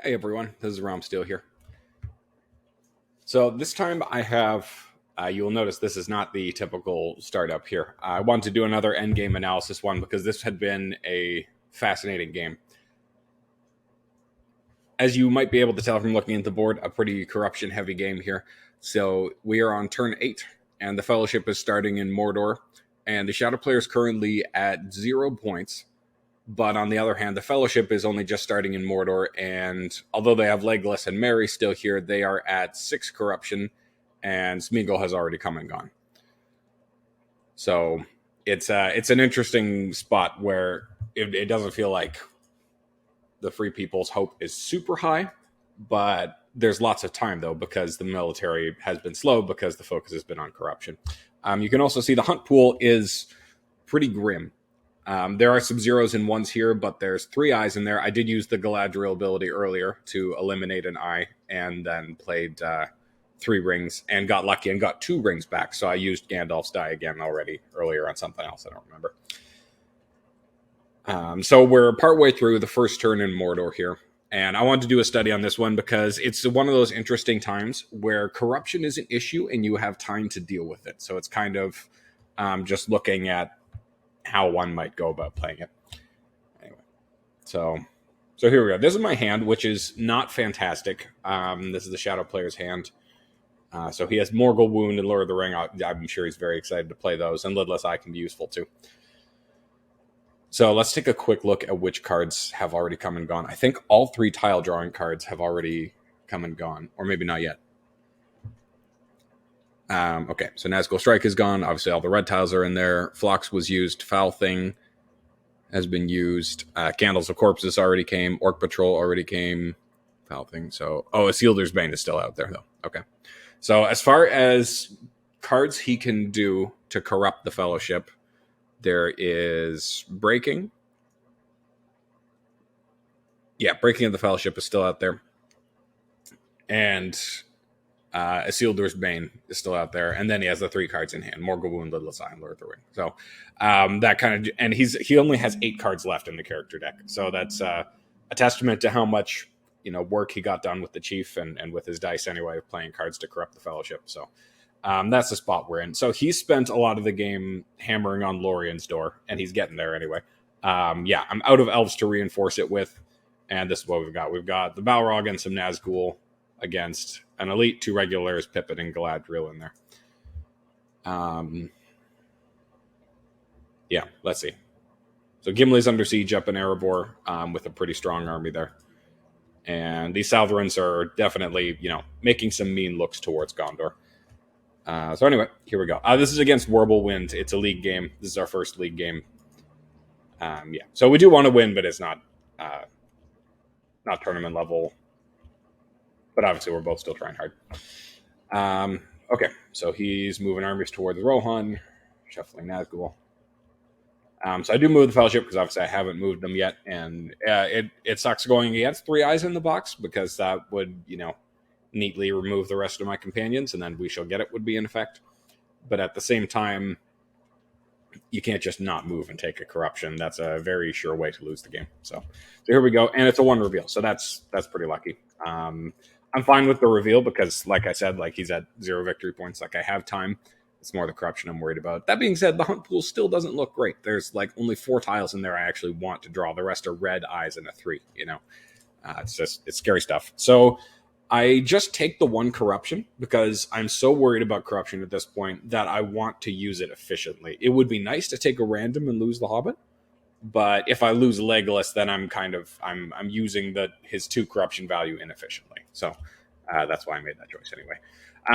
Hey everyone, this is RompSteel here. So this time I have, you will notice this is not the typical startup here. I wanted to do another endgame analysis one because this had been a fascinating game. As you might be able to tell from looking at the board, a pretty corruption heavy game here. So we are on turn 8 and the Fellowship is starting in Mordor and the Shadow player is currently at 0 points. But on the other hand, the Fellowship is only just starting in Mordor, and although they have Legolas and Merry still here, they are at 6 corruption, and Smeagol has already come and gone. So it's an interesting spot where it doesn't feel like the Free People's hope is super high, but there's lots of time, though, because the military has been slow because the focus has been on corruption. You can also see the hunt pool is pretty grim. There are some zeros and ones here, but there's 3 eyes in there. I did use the Galadriel ability earlier to eliminate an eye, and then played 3 rings, and got lucky and got 2 rings back. So I used Gandalf's die again already earlier on something else. I don't remember. So we're partway through the first turn in Mordor here. And I wanted to do a study on this one because it's one of those interesting times where corruption is an issue and you have time to deal with it. So it's kind of just looking at how one might go about playing it. Anyway, so here we go. This is my hand, which is not fantastic. This is the Shadow player's hand. So he has Morgul Wound and Lord of the Ring. I'm sure he's very excited to play those, and Lidless Eye can be useful too. So let's take a quick look at which cards have already come and gone. I think all 3 tile drawing cards have already come and gone, or maybe not yet. Okay, so Nazgul Strike is gone. Obviously, all the red tiles are in there. Phlox was used. Foul Thing has been used. Candles of Corpses already came. Orc Patrol already came. Foul Thing. So, Isildur's Bane is still out there, though. Okay. So, as far as cards he can do to corrupt the Fellowship, there is Breaking. Yeah, Breaking of the Fellowship is still out there. And Isildur's Bane is still out there, and then he has the 3 cards in hand: Morgul Wound, Lidless Eye, and Lord of the Ring. So that kind of, and he only has 8 cards left in the character deck. So that's a testament to how much work he got done with the chief and with his dice anyway, of playing cards to corrupt the Fellowship. So that's the spot we're in. So he spent a lot of the game hammering on Lorien's door, and he's getting there anyway. I'm out of elves to reinforce it with, and this is what we've got. We've got the Balrog and some Nazgul against an elite, 2 regulars, Pippin and Galadriel in there. Let's see. So Gimli's under siege up in Erebor with a pretty strong army there. And these Southrons are definitely, making some mean looks towards Gondor. So anyway, here we go. This is against Wirbelwind. It's a league game. This is our first league game. So we do want to win, but it's not tournament level. But obviously, we're both still trying hard. Okay, so he's moving armies towards Rohan, shuffling Nazgul. So I do move the Fellowship because obviously I haven't moved them yet, and it sucks going against 3 eyes in the box because that would, neatly remove the rest of my companions, and then We Shall Get It would be in effect. But at the same time, you can't just not move and take a corruption. That's a very sure way to lose the game. So here we go, and it's a 1 reveal, so that's pretty lucky. I'm fine with the reveal because, like I said, he's at 0 victory points. I have time. It's more the corruption I'm worried about. That being said, the hunt pool still doesn't look great. There's only 4 tiles in there I actually want to draw. The rest are red eyes and a 3. It's scary stuff. So I just take the 1 corruption because I'm so worried about corruption at this point that I want to use it efficiently. It would be nice to take a random and lose the Hobbit. But if I lose Legolas, then I'm using his 2 corruption value inefficiently. So that's why I made that choice anyway.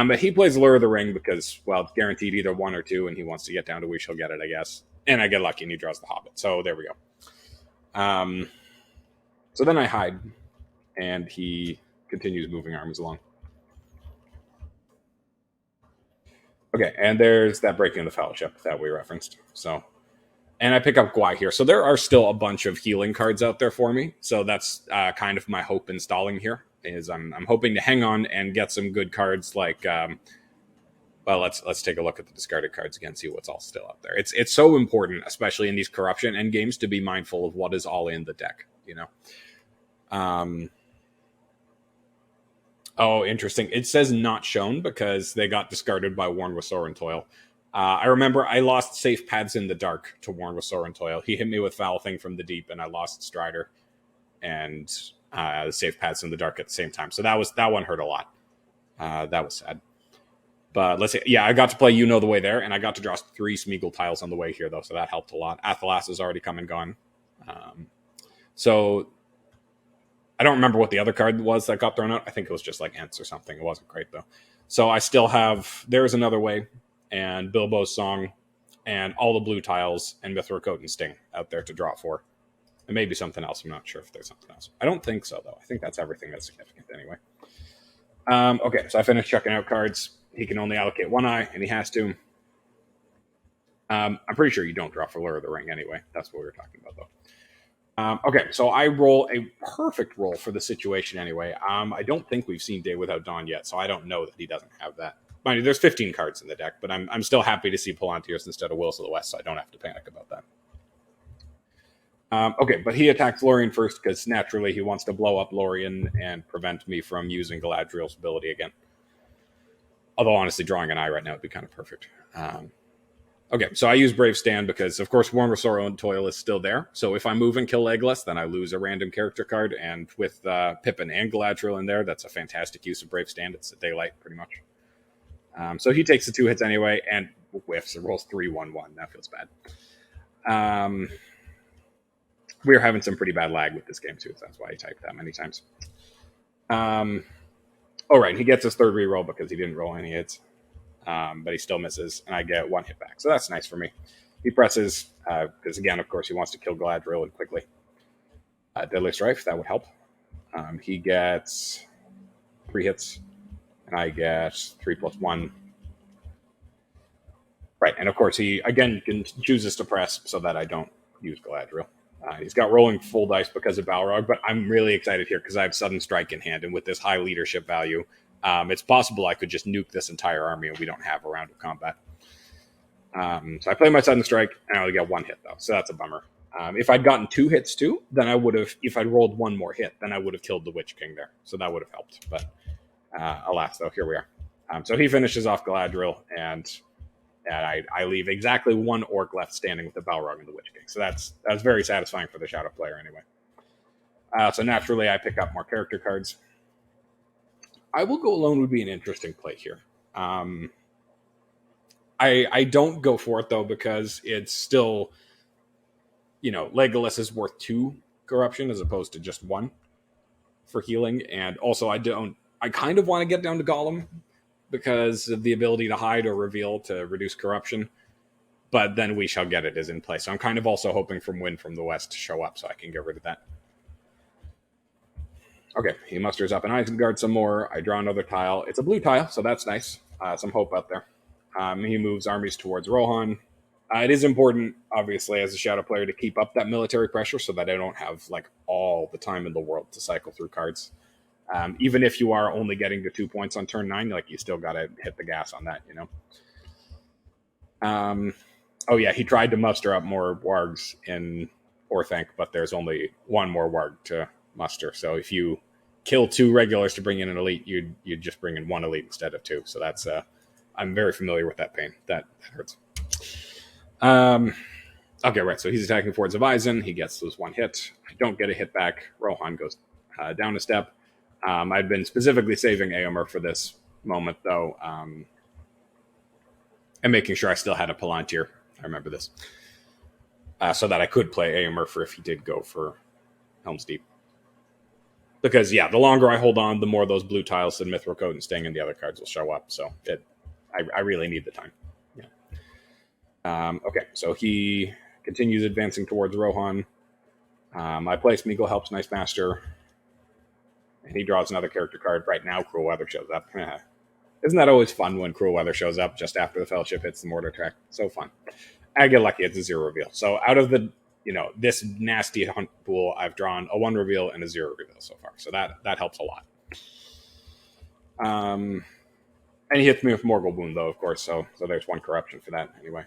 But he plays Lure of the Ring because, well, it's guaranteed either 1 or 2, and he wants to get down to We Shall Get It, I guess. And I get lucky, and he draws the Hobbit. So there we go. So then I hide, and he continues moving armies along. Okay, and there's that Breaking of the Fellowship that we referenced. So. And I pick up Gwai here. So there are still a bunch of healing cards out there for me. So that's kind of my hope in stalling here. Is I'm hoping to hang on and get some good cards like... let's take a look at the discarded cards again, see what's all still out there. It's so important, especially in these corruption end games, to be mindful of what is all in the deck, Oh, interesting. It says not shown because they got discarded by Worn with Sore and Toil. I remember I lost Safe Paths in the Dark to Worn with Sore and Toil. He hit me with Foul Thing from the deep, and I lost Strider and Safe Paths in the Dark at the same time. So that one hurt a lot. That was sad. But let's see. Yeah, I got to play You Know the Way there, and I got to draw 3 Smeagol tiles on the way here, though, so that helped a lot. Athelas is already come and gone. So I don't remember what the other card was that got thrown out. I think it was just like Ents or something. It wasn't great, though. So I still have There's Another Way and Bilbo's Song and all the blue tiles and Mithril Coat and Sting out there to draw for. And maybe something else. I'm not sure if there's something else. I don't think so, though. I think that's everything that's significant anyway. Okay, so I finished checking out cards. He can only allocate 1 eye, and he has to. I'm pretty sure you don't draw for Lure of the Ring anyway. That's what we were talking about, though. Okay, so I roll a perfect roll for the situation anyway. I don't think we've seen Day Without Dawn yet, so I don't know that he doesn't have that. Mind you, there's 15 cards in the deck, but I'm still happy to see Palantirs instead of Wills of the West, so I don't have to panic about that. Okay, but he attacks Lorien first because naturally he wants to blow up Lorien and prevent me from using Galadriel's ability again. Although, honestly, drawing an eye right now would be kind of perfect. Okay, so I use Brave Stand because, of course, Worm of Sorrow and Toil is still there. So if I move and kill Legolas, then I lose a random character card. And with Pippin and Galadriel in there, that's a fantastic use of Brave Stand. It's a daylight, pretty much. So he takes the 2 hits anyway and whiffs. It rolls 3-1-1. That feels bad. We're having some pretty bad lag with this game, too. So that's why he typed that many times. Oh, right. He gets his 3rd reroll because he didn't roll any hits. But he still misses, and I get 1 hit back. So that's nice for me. He presses, because again, of course, he wants to kill Galadriel and quickly. Deadly Strife, that would help. He gets 3 hits, and I get 3 + 1. Right, and of course, he, again, chooses to press so that I don't use Galadriel. He's got rolling full dice because of Balrog, but I'm really excited here because I have Sudden Strike in hand, and with this high leadership value, it's possible I could just nuke this entire army and we don't have a round of combat. So I play my Sudden Strike, and I only get 1 hit, though, so that's a bummer. If I'd gotten 2 hits, too, then I would have, if I'd rolled 1 more hit, then I would have killed the Witch King there, so that would have helped. But alas, though, here we are. So he finishes off Galadriel, and I leave exactly 1 orc left standing with the Balrog and the Witch King. So that's very satisfying for the Shadow player anyway. So naturally, I pick up more character cards. I Will Go Alone would be an interesting play here. I don't go for it, though, because it's still, Legolas is worth 2 corruption as opposed to just 1 for healing. And also, I kind of want to get down to Gollum because of the ability to hide or reveal to reduce corruption. But then We Shall Get It is in play. So I'm kind of also hoping for Wind from the West to show up so I can get rid of that. Okay, he musters up an Isengard some more. I draw another tile. It's a blue tile, so that's nice. Some hope out there. He moves armies towards Rohan. It is important, obviously, as a Shadow player to keep up that military pressure so that I don't have all the time in the world to cycle through cards. Even if you are only getting to 2 points on turn 9, you still got to hit the gas on that, Oh yeah, he tried to muster up more wargs in Orthanc, but there's only 1 more warg to muster. So if you kill 2 regulars to bring in an elite, you'd just bring in 1 elite instead of 2. So that's I'm very familiar with that pain. That hurts. Okay, right. So he's attacking Fords of Eisen. He gets those 1 hit. I don't get a hit back. Rohan goes down a step. I'd been specifically saving Éomer for this moment, though, and making sure I still had a Palantir. I remember this. So that I could play Éomer for if he did go for Helm's Deep. Because, yeah, the longer I hold on, the more those blue tiles and Mithril Coat and Sting and the other cards will show up. So I really need the time. Yeah. Okay, so he continues advancing towards Rohan. I play Smeagol Helps Nice Master. And he draws another character card. Right now, Cruel Weather shows up. Isn't that always fun when Cruel Weather shows up just after the Fellowship hits the mortar track? So fun. I get lucky, it's a 0 reveal. So out of the, this nasty hunt pool, I've drawn a 1 reveal and a 0 reveal so far. So that helps a lot. And he hits me with Morgul Wound, though, of course. So there's 1 corruption for that anyway.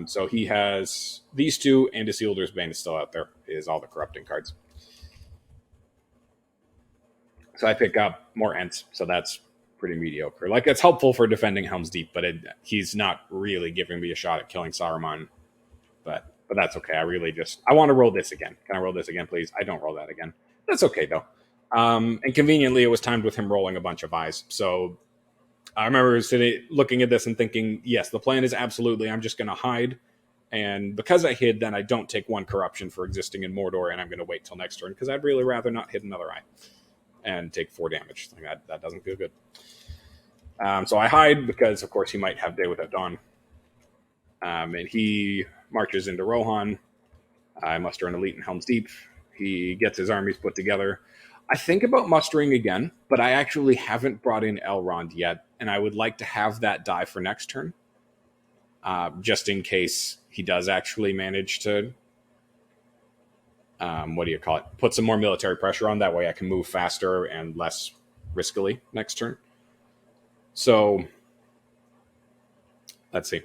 So he has these 2, and Isildur's Bane is still out there, is all the corrupting cards. So I pick up more Ents, so that's pretty mediocre. Like, it's helpful for defending Helm's Deep, but he's not really giving me a shot at killing Saruman. But that's okay. I want to roll this again. Can I roll this again, please? I don't roll that again. That's okay though. And conveniently, it was timed with him rolling a bunch of eyes. So I remember sitting, looking at this and thinking, yes, the plan is absolutely I'm just going to hide. And because I hid, then I don't take 1 corruption for existing in Mordor, and I'm going to wait till next turn because I'd really rather not hit another eye and take 4 damage. Like that doesn't feel good. So I hide because, of course, he might have Day Without Dawn. And he marches into Rohan. I muster an elite in Helm's Deep. He gets his armies put together. I think about mustering again, but I actually haven't brought in Elrond yet, and I would like to have that die for next turn, just in case he does actually manage to, put some more military pressure on. That way I can move faster and less riskily next turn. So, let's see.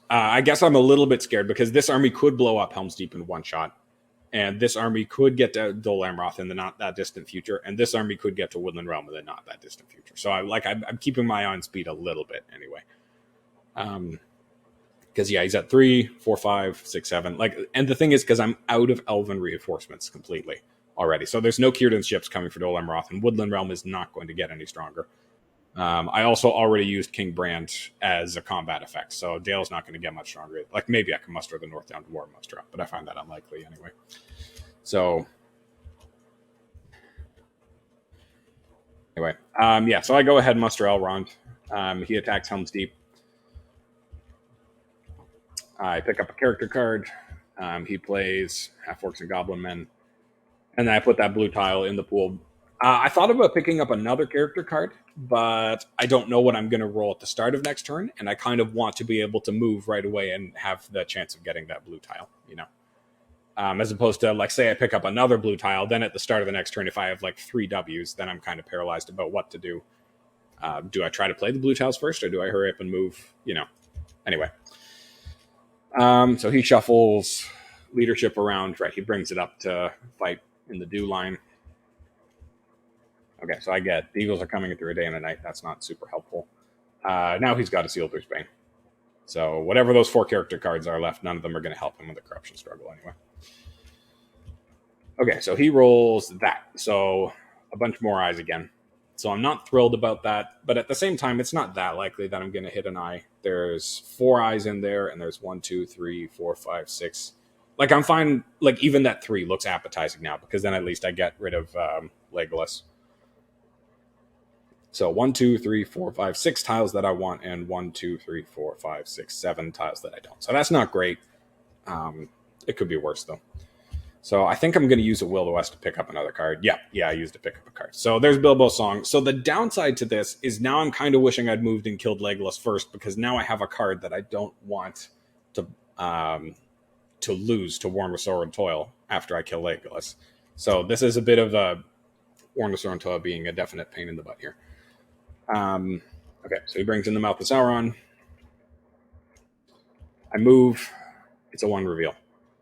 I guess I'm a little bit scared because this army could blow up Helm's Deep in 1 shot. And this army could get to Dol Amroth in the not that distant future. And this army could get to Woodland Realm in the not that distant future. So I'm keeping my eye on speed a little bit anyway. Because, he's at 3, 4, 5, 6, 7. And the thing is, because I'm out of Elven reinforcements completely already. So there's no Círdan's ships coming for Dol Amroth. And Woodland Realm is not going to get any stronger. I also already used King Brand as a combat effect, so Dale's not going to get much stronger. Like, maybe I can muster the North down to War muster up, but I find that unlikely anyway. So, anyway, so I go ahead and muster Elrond. He attacks Helm's Deep. I pick up a character card. He plays Half-Orcs and Goblin Men, and then I put that blue tile in the pool. I thought about picking up another character card, but I don't know what I'm going to roll at the start of next turn, and I kind of want to be able to move right away and have the chance of getting that blue tile, as opposed to, say I pick up another blue tile, then at the start of the next turn, if I have 3 Ws, then I'm kind of paralyzed about what to do. Do I try to play the blue tiles first, or do I hurry up and move? Anyway. So he shuffles leadership around, right? He brings it up to fight in the dew line. Okay, so I get the Eagles are coming through a day and a night. That's not super helpful. Now he's got a Sealder's Bane. So whatever those 4 character cards are left, none of them are going to help him with the corruption struggle anyway. Okay, so he rolls that. So a bunch more eyes again. So I'm not thrilled about that, but at the same time, it's not that likely that I'm going to hit an eye. There's 4 eyes in there, and there's 1, 2, 3, 4, 5, 6. I'm fine. Even that 3 looks appetizing now, because then at least I get rid of Legolas. So 1, 2, 3, 4, 5, 6 tiles that I want, and 1, 2, 3, 4, 5, 6, 7 tiles that I don't. So that's not great. It could be worse, though. So I think I'm going to use a Will of the West to pick up another card. Yeah, I used to pick up a card. So there's Bilbo's Song. So the downside to this is now I'm kind of wishing I'd moved and killed Legolas first, because now I have a card that I don't want to lose to Worn with Sorrow and Toil after I kill Legolas. So this is a bit of a Worn with Sorrow and Toil being a definite pain in the butt here. Okay, so he brings in the Mouth of Sauron. I move. It's a 1 reveal.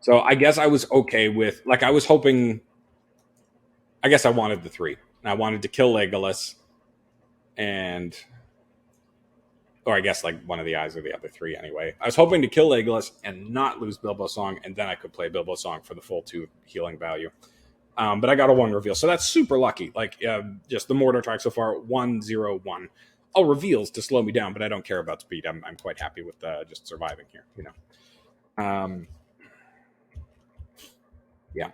So I guess I was okay with, I was hoping, I guess I wanted the 3. I wanted to kill Legolas, or I guess one of the eyes or the other 3 anyway. I was hoping to kill Legolas and not lose Bilbo's Song, and then I could play Bilbo's Song for the full 2 healing value. But I got a 1 reveal, so that's super lucky. Just the Mordor track so far, 1, 0, 1. All reveals to slow me down, but I don't care about speed. I'm quite happy with just surviving here, Yeah.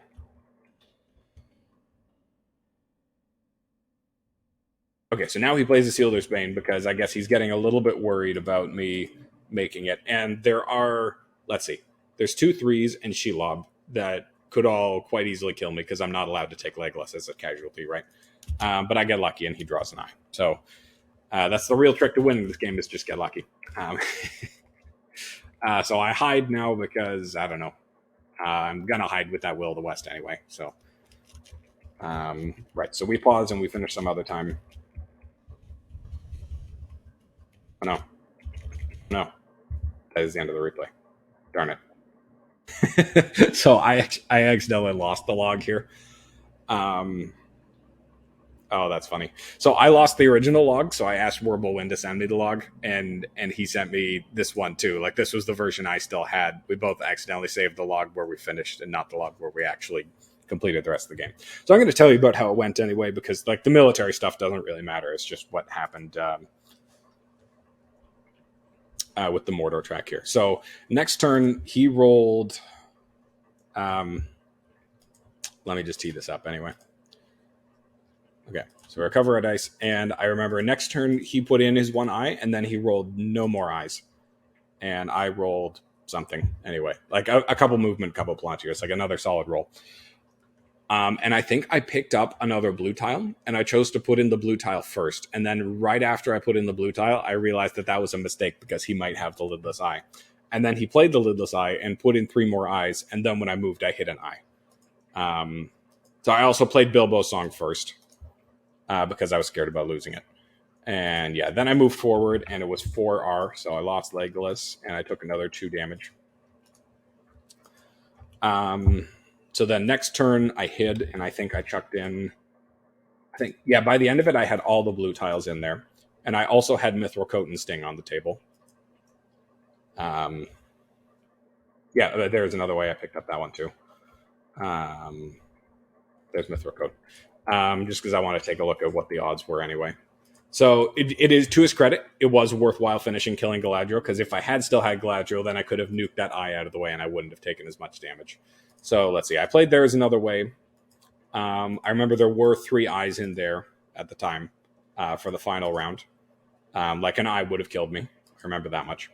Okay, so now he plays the Sealder's Bane because I guess he's getting a little bit worried about me making it. And there are, there's 2 3s and Shelob that could all quite easily kill me because I'm not allowed to take Legolas as a casualty, right? But I get lucky and he draws an eye. So that's the real trick to winning this game, is just get lucky. So I hide now because, I don't know. I'm going to hide with that Will of the West anyway. So, right. So we pause and we finish some other time. Oh, no. That is the end of the replay. Darn it. So I accidentally lost the log here. Oh, that's funny. So I lost the original log, so I asked Wirbelwind to send me the log, and he sent me this one too. Like this was the version I still had. We both accidentally saved the log where we finished, and not the log where we actually completed the rest of the game. So I'm going to tell you about how it went anyway, because like the military stuff doesn't really matter. It's just what happened with the Mordor track here. So next turn he rolled. Let me just tee this up anyway. Okay, so recover a dice, and I remember next turn he put in his one eye, and then he rolled no more eyes, and I rolled something anyway, like a couple movement, couple Palantirs, like another solid roll. And I think I picked up another blue tile, and I chose to put in the blue tile first, and then right after I put in the blue tile, I realized that that was a mistake because he might have the lidless eye, and then he played the lidless eye and put in 3 more eyes, and then when I moved, I hit an eye. So I also played Bilbo's song first. Because I was scared about losing it. And yeah, then I moved forward, and it was 4R, so I lost Legolas, and I took another 2 damage. So then next turn, I hid, and I think I chucked in... by the end of it, I had all the blue tiles in there. And I also had Mithril Coat and Sting on the table. There's another way I picked up that one, too. There's Mithril Coat. Just because I want to take a look at what the odds were anyway. So it is, to his credit, it was worthwhile finishing killing Galadriel, because if I had still had Galadriel, then I could have nuked that eye out of the way and I wouldn't have taken as much damage. So let's see. I played There Is Another Way. I remember there were 3 eyes in there at the time for the final round. Like an eye would have killed me. I remember that much.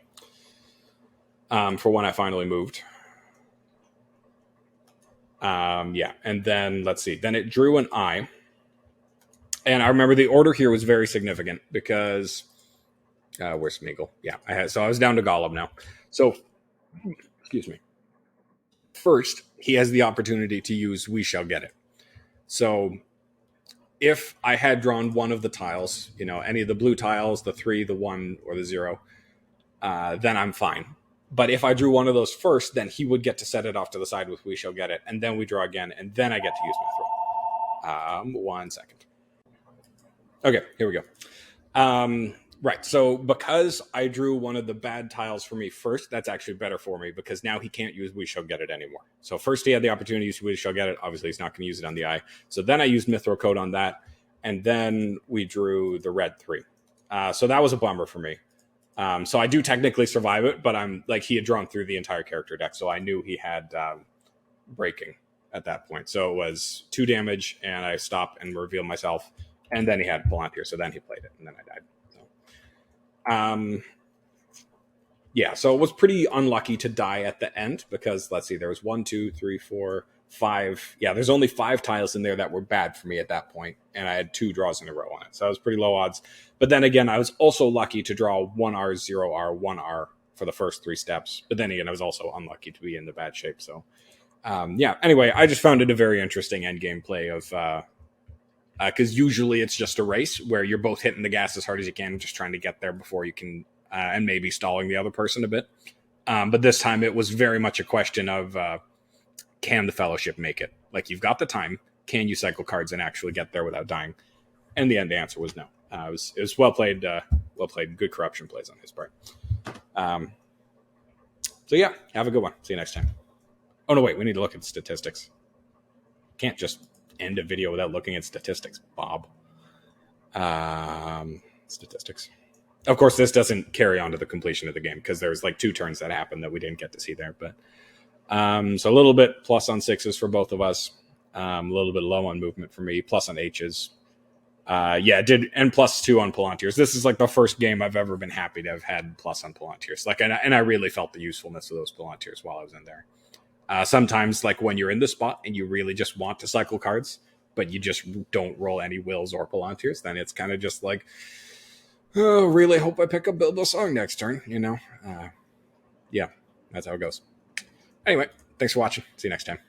For when I finally moved. And then let's see. Then it drew an eye, and I remember the order here was very significant because where's Smeagol? Yeah, I was down to Gollum now. So, excuse me. First, he has the opportunity to use We Shall Get It. So, if I had drawn one of the tiles, any of the blue tiles, the 3, the 1, or the 0, then I'm fine. But if I drew one of those first, then he would get to set it off to the side with We Shall Get It, and then we draw again, and then I get to use Mithril. 1 second. Okay, here we go. Right, so because I drew one of the bad tiles for me first, that's actually better for me, because now he can't use We Shall Get It anymore. So first he had the opportunity to use We Shall Get It. Obviously, he's not going to use it on the eye. So then I used Mithril Coat on that, and then we drew the red 3. So that was a bummer for me. So I do technically survive it, but I'm like, he had drawn through the entire character deck, so I knew he had breaking at that point. So it was 2 damage, and I stopped and revealed myself, and then he had Palantir, so then he played it, and then I died. So it was pretty unlucky to die at the end, because let's see, there was 1, 2, 3, 4, 5. Yeah, there's only 5 tiles in there that were bad for me at that point, and I had 2 draws in a row on it, so I was pretty low odds. But then again, I was also lucky to draw 1R, 0R, 1R for the first 3 steps. But then again, I was also unlucky to be in the bad shape. So, anyway, I just found it a very interesting endgame play of... because usually it's just a race where you're both hitting the gas as hard as you can, just trying to get there before you can, and maybe stalling the other person a bit. But this time it was very much a question of, can the Fellowship make it? Like, you've got the time. Can you cycle cards and actually get there without dying? And the answer was no. It was well played, good corruption plays on his part. So yeah, have a good one. See you next time. Oh no, wait, we need to look at statistics. Can't just end a video without looking at statistics, Bob. Statistics. Of course, this doesn't carry on to the completion of the game, because there's like 2 turns that happened that we didn't get to see there. But so a little bit plus on 6s for both of us. A little bit low on movement for me, plus on H's. And +2 on Palantirs. This is like the first game I've ever been happy to have had plus on Palantirs. Like, and I really felt the usefulness of those Palantirs while I was in there. Sometimes, like when you're in the spot and you really just want to cycle cards, but you just don't roll any wills or Palantirs, then it's kind of just like, oh, really hope I pick up Bilbo's song next turn, that's how it goes. Anyway, thanks for watching. See you next time.